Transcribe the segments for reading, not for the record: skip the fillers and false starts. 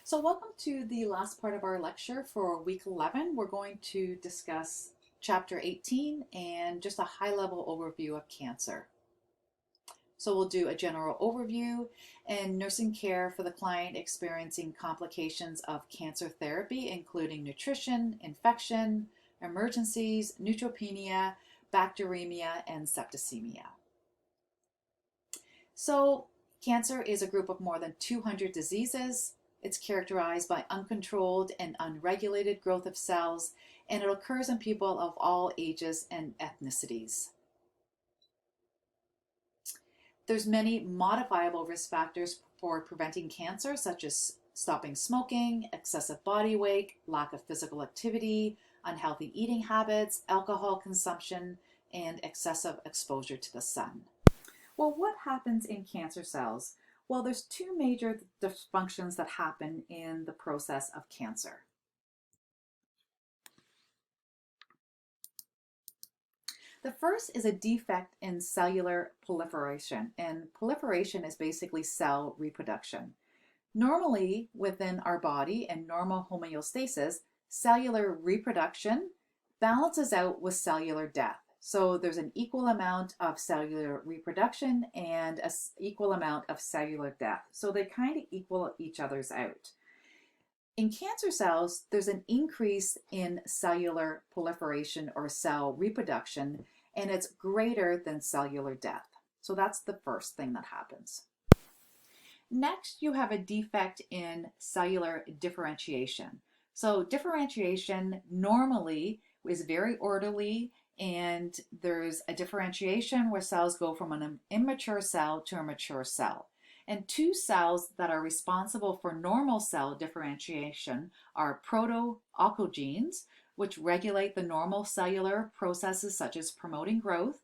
So welcome to the last part of our lecture for week 11. We're going to discuss chapter 18 and just a high-level overview of cancer. So we'll do a general overview and nursing care for the client experiencing complications of cancer therapy, including nutrition, infection, emergencies, neutropenia, bacteremia, and septicemia. So cancer is a group of more than 200 diseases. It's characterized by uncontrolled and unregulated growth of cells, and it occurs in people of all ages and ethnicities. There's many modifiable risk factors for preventing cancer, such as stopping smoking, excessive body weight, lack of physical activity, unhealthy eating habits, alcohol consumption, and excessive exposure to the sun. Well, what happens in cancer cells? Well, there's two major dysfunctions that happen in the process of cancer. The first is a defect in cellular proliferation, and proliferation is basically cell reproduction. Normally, within our body and normal homeostasis, cellular reproduction balances out with cellular death. So there's an equal amount of cellular reproduction and an equal amount of cellular death. So they kind of equal each other's out. In cancer cells, there's an increase in cellular proliferation or cell reproduction, and it's greater than cellular death. So that's the first thing that happens. Next, you have a defect in cellular differentiation. So differentiation normally is very orderly, and there's a differentiation where cells go from an immature cell to a mature cell. And two cells that are responsible for normal cell differentiation are proto-oncogenes, which regulate the normal cellular processes such as promoting growth,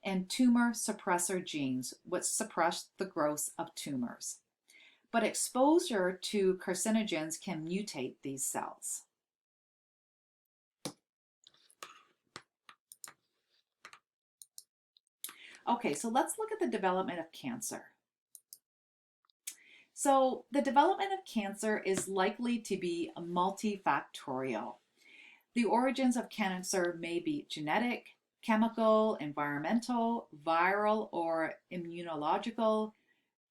and tumor suppressor genes, which suppress the growth of tumors. But exposure to carcinogens can mutate these cells. Okay, so let's look at the development of cancer. So the development of cancer is likely to be multifactorial. The origins of cancer may be genetic, chemical, environmental, viral, or immunological,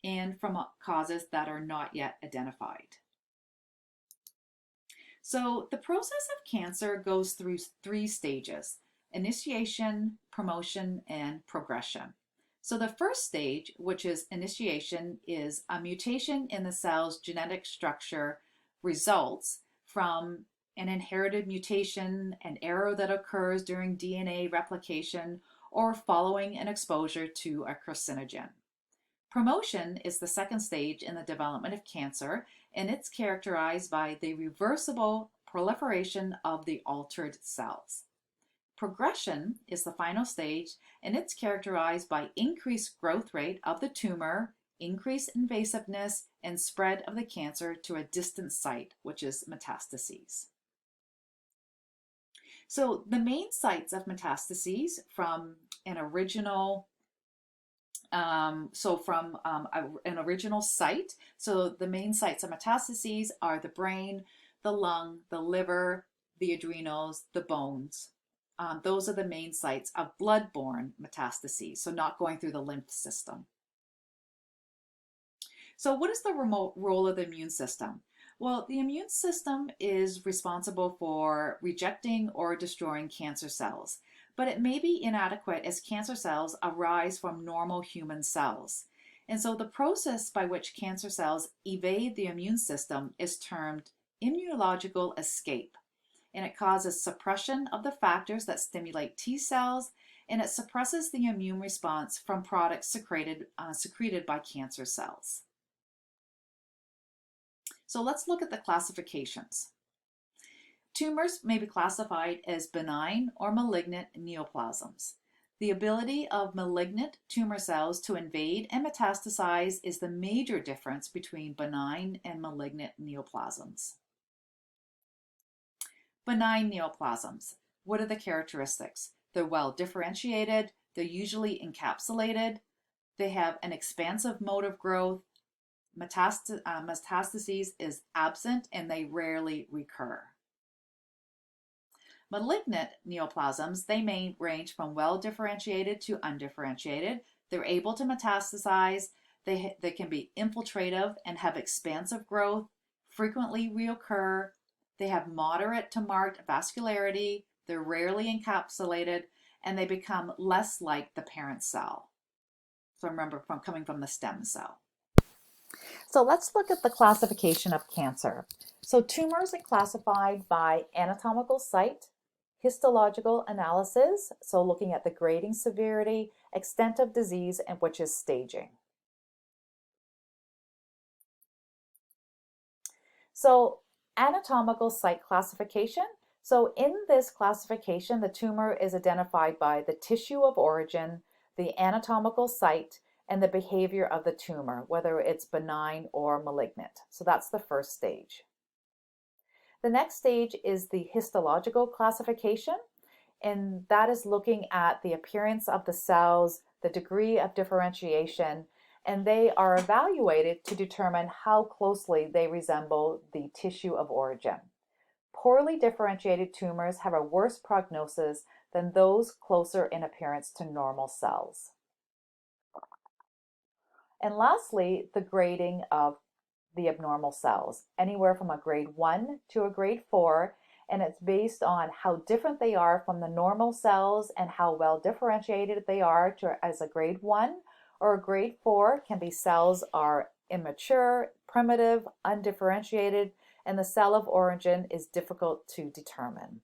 and from causes that are not yet identified. So the process of cancer goes through three stages: initiation, promotion, and progression. So the first stage, which is initiation, is a mutation in the cell's genetic structure results from an inherited mutation, an error that occurs during DNA replication, or following an exposure to a carcinogen. Promotion is the second stage in the development of cancer, and it's characterized by the reversible proliferation of the altered cells. Progression is the final stage, and it's characterized by increased growth rate of the tumor, increased invasiveness, and spread of the cancer to a distant site, which is metastases. So the main sites of metastases from an original an original site. So the main sites of metastases are the brain, the lung, the liver, the adrenals, the bones. Those are the main sites of blood-borne metastases, so not going through the lymph system. So what is the remote role of the immune system? Well, the immune system is responsible for rejecting or destroying cancer cells, but it may be inadequate as cancer cells arise from normal human cells. And so the process by which cancer cells evade the immune system is termed immunological escape. And it causes suppression of the factors that stimulate T cells, and it suppresses the immune response from products secreted by cancer cells. So let's look at the classifications. Tumors may be classified as benign or malignant neoplasms. The ability of malignant tumor cells to invade and metastasize is the major difference between benign and malignant neoplasms. Benign neoplasms. What are the characteristics? They're well differentiated, they're usually encapsulated, they have an expansive mode of growth, metastases is absent and they rarely recur. Malignant neoplasms, they may range from well differentiated to undifferentiated. They're able to metastasize. They can be infiltrative and have expansive growth, frequently reoccur. They have moderate to marked vascularity. They're rarely encapsulated, and they become less like the parent cell. So remember, from coming from the stem cell. So let's look at the classification of cancer. So tumors are classified by anatomical site, histological analysis, so looking at the grading severity, extent of disease, and which is staging. So anatomical site classification. So in this classification, the tumor is identified by the tissue of origin, the anatomical site, and the behavior of the tumor, whether it's benign or malignant. So that's the first stage. The next stage is the histological classification, and that is looking at the appearance of the cells, the degree of differentiation, and they are evaluated to determine how closely they resemble the tissue of origin. Poorly differentiated tumors have a worse prognosis than those closer in appearance to normal cells. And lastly, the grading of the abnormal cells, anywhere from a grade 1 to a grade 4, and it's based on how different they are from the normal cells and how well differentiated they are as a grade 1, or a grade 4 can be cells are immature, primitive, undifferentiated, and the cell of origin is difficult to determine.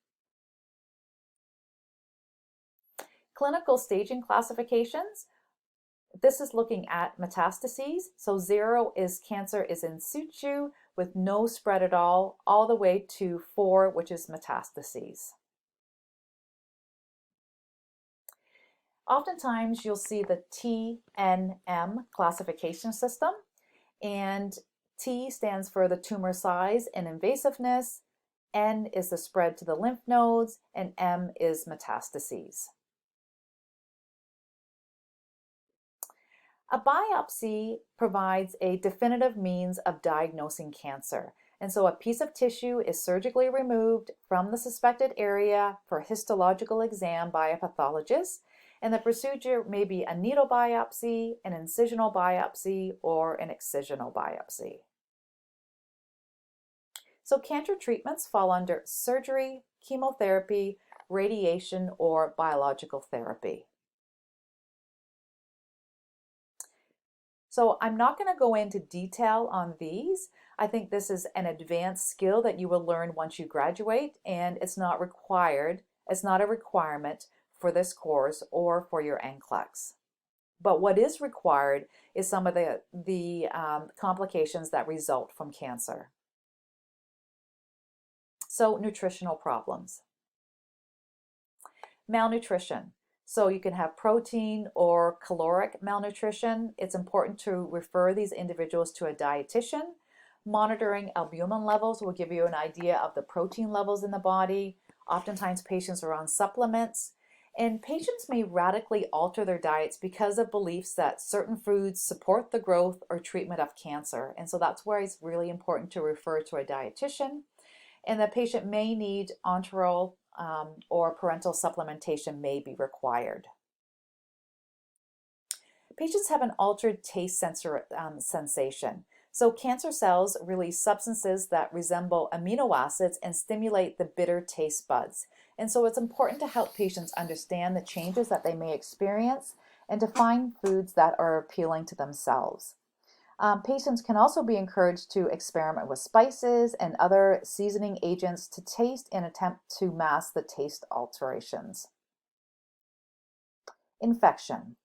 Clinical staging classifications. This is looking at metastases. So 0 is cancer is in situ with no spread at all the way to 4, which is metastases. Oftentimes you'll see the TNM classification system, and T stands for the tumor size and invasiveness, N is the spread to the lymph nodes, and M is metastases. A biopsy provides a definitive means of diagnosing cancer. And so a piece of tissue is surgically removed from the suspected area for histological exam by a pathologist. And the procedure may be a needle biopsy, an incisional biopsy, or an excisional biopsy. So cancer treatments fall under surgery, chemotherapy, radiation, or biological therapy. So I'm not going to go into detail on these. I think this is an advanced skill that you will learn once you graduate, and it's not required. It's not a requirement for this course or for your NCLEX. But what is required is some of the complications that result from cancer. So nutritional problems. Malnutrition. So you can have protein or caloric malnutrition. It's important to refer these individuals to a dietitian. Monitoring albumin levels will give you an idea of the protein levels in the body. Oftentimes patients are on supplements, and patients may radically alter their diets because of beliefs that certain foods support the growth or treatment of cancer. And so that's where it's really important to refer to a dietitian. And the patient may need enteral or parental supplementation may be required. Patients have an altered taste sensation. So cancer cells release substances that resemble amino acids and stimulate the bitter taste buds. And so it's important to help patients understand the changes that they may experience and to find foods that are appealing to themselves. Patients can also be encouraged to experiment with spices and other seasoning agents to taste and attempt to mask the taste alterations. Infection.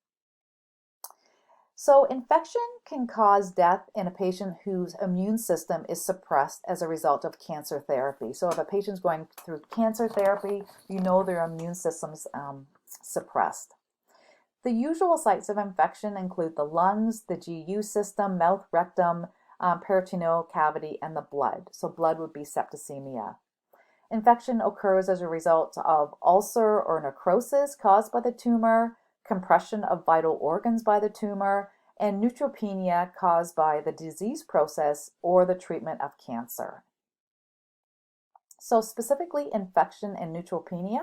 So infection can cause death in a patient whose immune system is suppressed as a result of cancer therapy. So if a patient's going through cancer therapy, you know their immune system's suppressed. The usual sites of infection include the lungs, the GU system, mouth, rectum, peritoneal cavity, and the blood. So blood would be septicemia. Infection occurs as a result of ulcer or necrosis caused by the tumor, compression of vital organs by the tumor, and neutropenia caused by the disease process or the treatment of cancer. So specifically infection and neutropenia.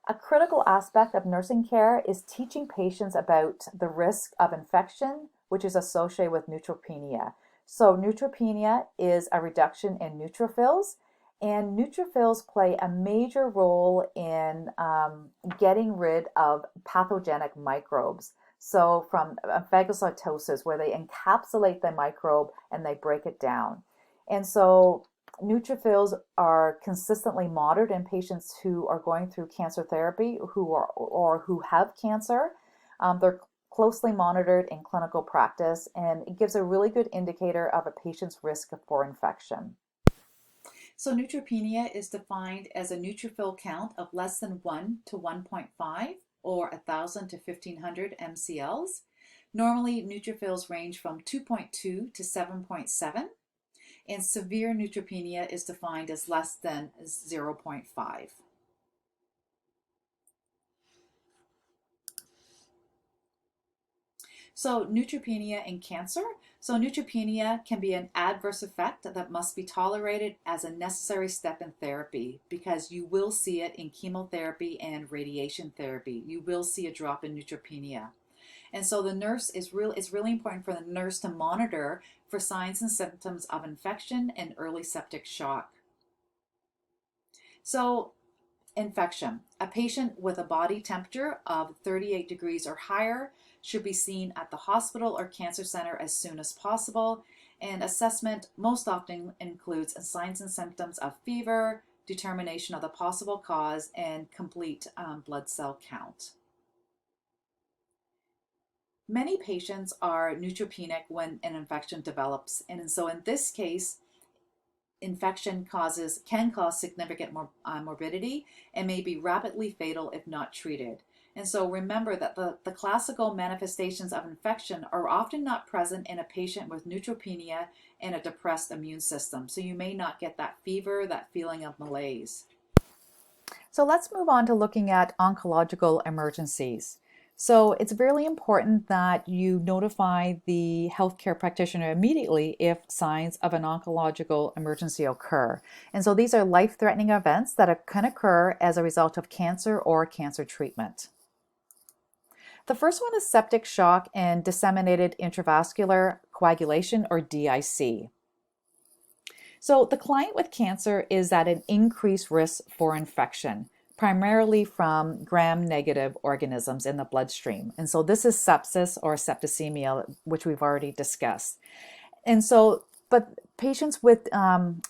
A critical aspect of nursing care is teaching patients about the risk of infection, which is associated with neutropenia. So neutropenia is a reduction in neutrophils, and neutrophils play a major role in getting rid of pathogenic microbes. So from phagocytosis, where they encapsulate the microbe and they break it down. And so neutrophils are consistently monitored in patients who are going through cancer therapy who have cancer. They're closely monitored in clinical practice, and it gives a really good indicator of a patient's risk for infection. So neutropenia is defined as a neutrophil count of less than 1 to 1.5 or 1,000 to 1,500 MCLs. Normally, neutrophils range from 2.2 to 7.7. And severe neutropenia is defined as less than 0.5. So neutropenia and cancer. So neutropenia can be an adverse effect that must be tolerated as a necessary step in therapy, because you will see it in chemotherapy and radiation therapy. You will see a drop in neutropenia. And so the nurse it's really important for the nurse to monitor for signs and symptoms of infection and early septic shock. So infection. A patient with a body temperature of 38 degrees or higher should be seen at the hospital or cancer center as soon as possible. And assessment most often includes signs and symptoms of fever, determination of the possible cause, and complete blood cell count. Many patients are neutropenic when an infection develops, and so in this case, infection can cause significant morbidity and may be rapidly fatal if not treated. And so remember that the classical manifestations of infection are often not present in a patient with neutropenia and a depressed immune system. So you may not get that fever, that feeling of malaise. So let's move on to looking at oncological emergencies. So it's really important that you notify the healthcare practitioner immediately if signs of an oncological emergency occur. And so these are life-threatening events that can occur as a result of cancer or cancer treatment. The first one is septic shock and disseminated intravascular coagulation, or DIC. So the client with cancer is at an increased risk for infection, primarily from gram-negative organisms in the bloodstream. And so this is sepsis or septicemia, which we've already discussed. And so, but patients with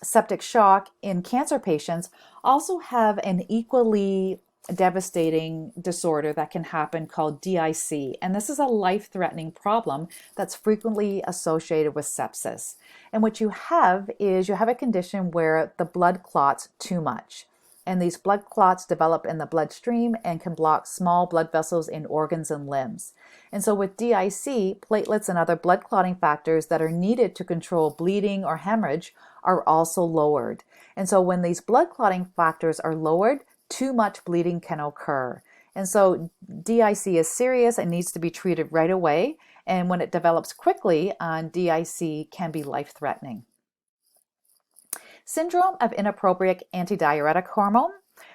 septic shock in cancer patients also have an equally devastating disorder that can happen called DIC. And this is a life-threatening problem that's frequently associated with sepsis. And what you have is you have a condition where the blood clots too much. And these blood clots develop in the bloodstream and can block small blood vessels in organs and limbs. And so with DIC, platelets and other blood clotting factors that are needed to control bleeding or hemorrhage are also lowered. And so when these blood clotting factors are lowered, too much bleeding can occur. And so DIC is serious and needs to be treated right away. And when it develops quickly, DIC can be life-threatening. Syndrome of inappropriate antidiuretic hormone.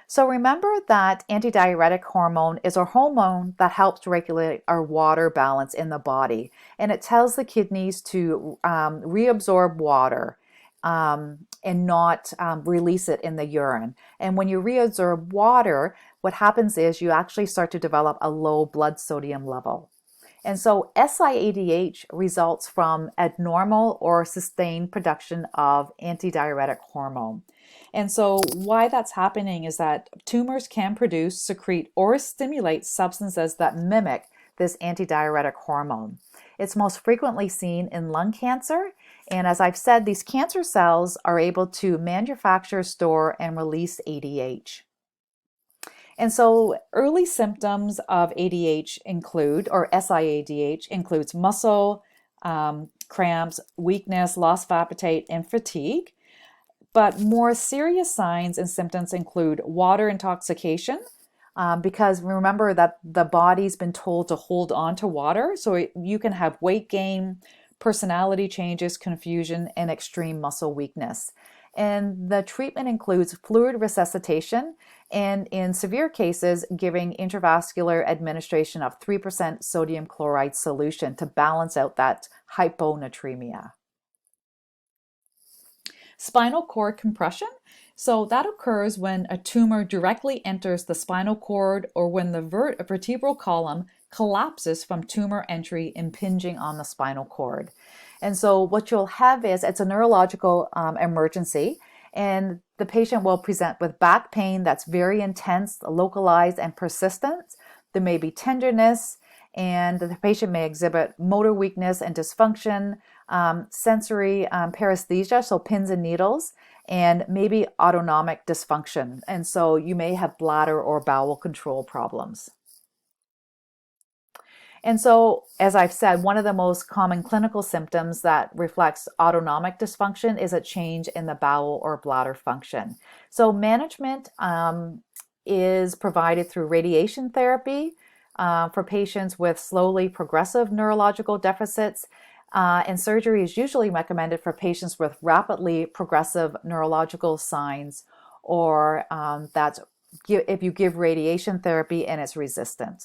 So remember that antidiuretic hormone is a hormone that helps regulate our water balance in the body. And it tells the kidneys to reabsorb water and not release it in the urine. And when you reabsorb water, what happens is you actually start to develop a low blood sodium level. And so SIADH results from abnormal or sustained production of antidiuretic hormone. And so why that's happening is that tumors can produce, secrete, or stimulate substances that mimic this antidiuretic hormone. It's most frequently seen in lung cancer. And as I've said, these cancer cells are able to manufacture, store, and release ADH. And so early symptoms of ADH include, or SIADH includes muscle cramps, weakness, loss of appetite, and fatigue. But more serious signs and symptoms include water intoxication, because remember that the body's been told to hold on to water, so you can have weight gain, personality changes, confusion, and extreme muscle weakness. And the treatment includes fluid resuscitation and, in severe cases, giving intravascular administration of 3% sodium chloride solution to balance out that hyponatremia. Spinal cord compression. So that occurs when a tumor directly enters the spinal cord or when the vertebral column collapses from tumor entry, impinging on the spinal cord. And so what you'll have is it's a neurological emergency, and the patient will present with back pain that's very intense, localized, and persistent. There may be tenderness, and the patient may exhibit motor weakness and dysfunction, sensory paresthesia, so pins and needles, and maybe autonomic dysfunction. And so you may have bladder or bowel control problems. And so, as I've said, one of the most common clinical symptoms that reflects autonomic dysfunction is a change in the bowel or bladder function. So management is provided through radiation therapy for patients with slowly progressive neurological deficits. And surgery is usually recommended for patients with rapidly progressive neurological signs, or if you give radiation therapy and it's resistant.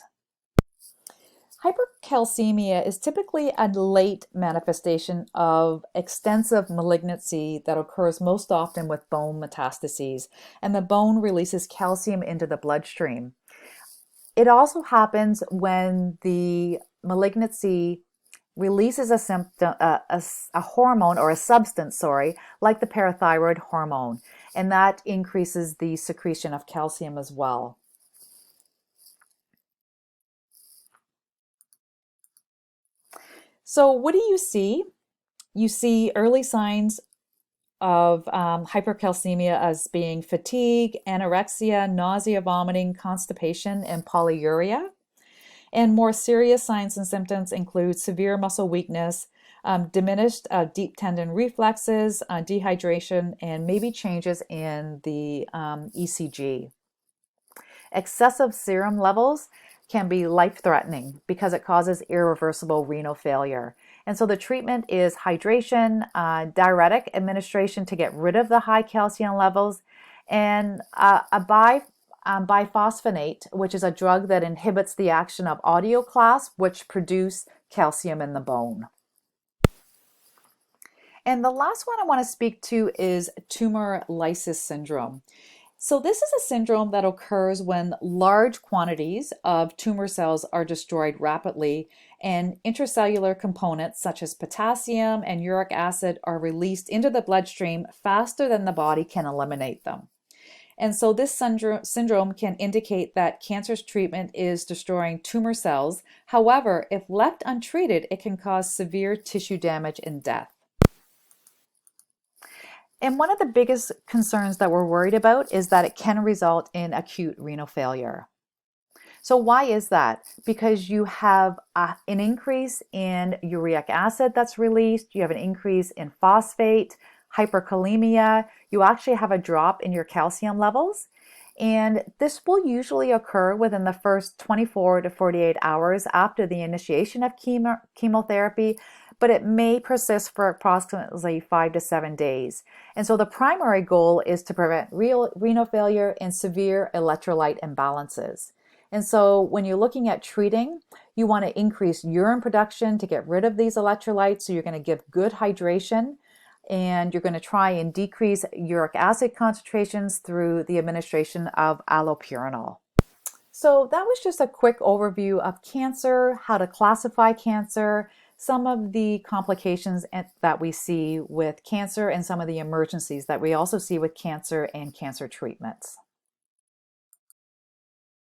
Hypercalcemia is typically a late manifestation of extensive malignancy that occurs most often with bone metastases, and the bone releases calcium into the bloodstream. It also happens when the malignancy releases a hormone or a substance, like the parathyroid hormone, and that increases the secretion of calcium as well. So what do you see? You see early signs of hypercalcemia as being fatigue, anorexia, nausea, vomiting, constipation, and polyuria. And more serious signs and symptoms include severe muscle weakness, diminished deep tendon reflexes, dehydration, and maybe changes in the ECG. Excessive serum levels can be life-threatening because it causes irreversible renal failure. And so the treatment is hydration, diuretic administration to get rid of the high calcium levels, and a biphosphonate, which is a drug that inhibits the action of audioclasts, which produce calcium in the bone. And the last one I want to speak to is tumor lysis syndrome. So this is a syndrome that occurs when large quantities of tumor cells are destroyed rapidly, and intracellular components such as potassium and uric acid are released into the bloodstream faster than the body can eliminate them. And so this syndrome can indicate that cancer's treatment is destroying tumor cells. However, if left untreated, it can cause severe tissue damage and death. And one of the biggest concerns that we're worried about is that it can result in acute renal failure. So why is that? Because you have an increase in uric acid that's released, you have an increase in phosphate, hyperkalemia, you actually have a drop in your calcium levels. And this will usually occur within the first 24 to 48 hours after the initiation of chemotherapy, but it may persist for approximately 5 to 7 days. And so the primary goal is to prevent renal failure and severe electrolyte imbalances. And so when you're looking at treating, you want to increase urine production to get rid of these electrolytes. So you're going to give good hydration, and you're going to try and decrease uric acid concentrations through the administration of allopurinol. So that was just a quick overview of cancer, how to classify cancer, some of the complications that we see with cancer, and some of the emergencies that we also see with cancer and cancer treatments.